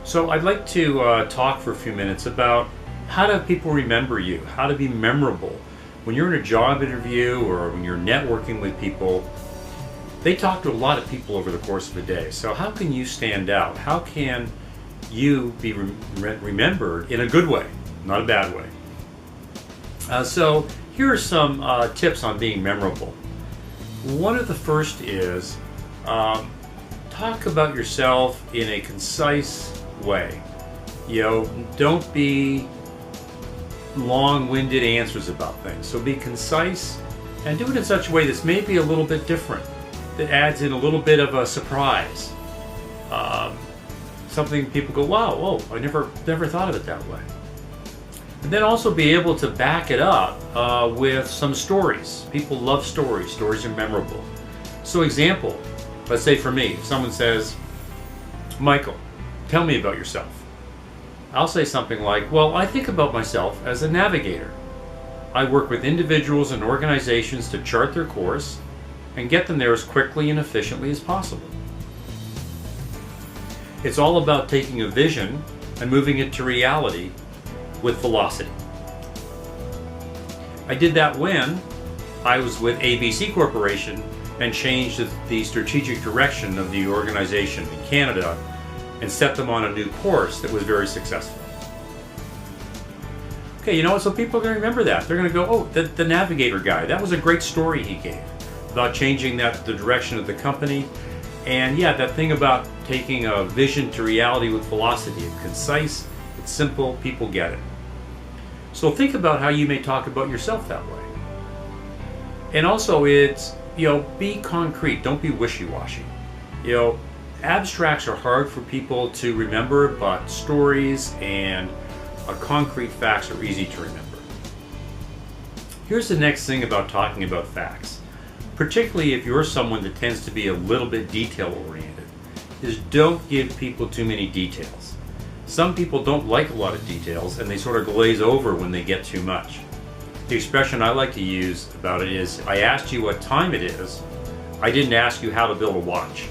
So I'd like to talk for a few minutes about how do people remember you, how to be memorable. When you're in a job interview or when you're networking with people, they talk to a lot of people over the course of a day. So how can you stand out? How can you be remembered in a good way, not a bad way? So here are some tips on being memorable. One of the first is talk about yourself in a concise way. Don't be long-winded answers about things. So be concise and do it in such a way that's maybe a little bit different, that adds in a little bit of a surprise. Something people go, wow, whoa, I never thought of it that way. And then also be able to back it up with some stories. People love stories. Stories are memorable. So example, let's say for me, if someone says, Michael, tell me about yourself. I'll say something like, well, I think about myself as a navigator. I work with individuals and organizations to chart their course and get them there as quickly and efficiently as possible. It's all about taking a vision and moving it to reality with velocity. I did that when I was with ABC Corporation and changed the strategic direction of the organization in Canada and set them on a new course that was very successful. Okay, you know what? So people are going to remember that. They're going to go, oh, the navigator guy, that was a great story he gave about changing the direction of the company. And yeah, that thing about taking a vision to reality with velocity. It's concise, it's simple, people get it. So think about how you may talk about yourself that way. And also it's, be concrete, don't be wishy-washy. Abstracts are hard for people to remember, but stories and concrete facts are easy to remember. Here's the next thing about talking about facts, particularly if you're someone that tends to be a little bit detail-oriented, is don't give people too many details. Some people don't like a lot of details and they sort of glaze over when they get too much. The expression I like to use about it is, I asked you what time it is, I didn't ask you how to build a watch.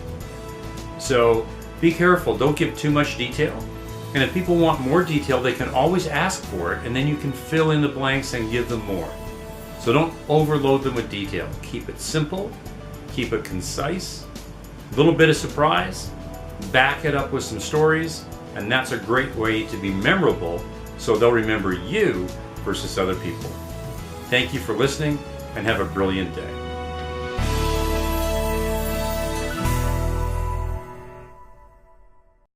So be careful, don't give too much detail. And if people want more detail, they can always ask for it, and then you can fill in the blanks and give them more. So don't overload them with detail. Keep it simple, keep it concise, a little bit of surprise, back it up with some stories, and that's a great way to be memorable so they'll remember you versus other people. Thank you for listening, and have a brilliant day.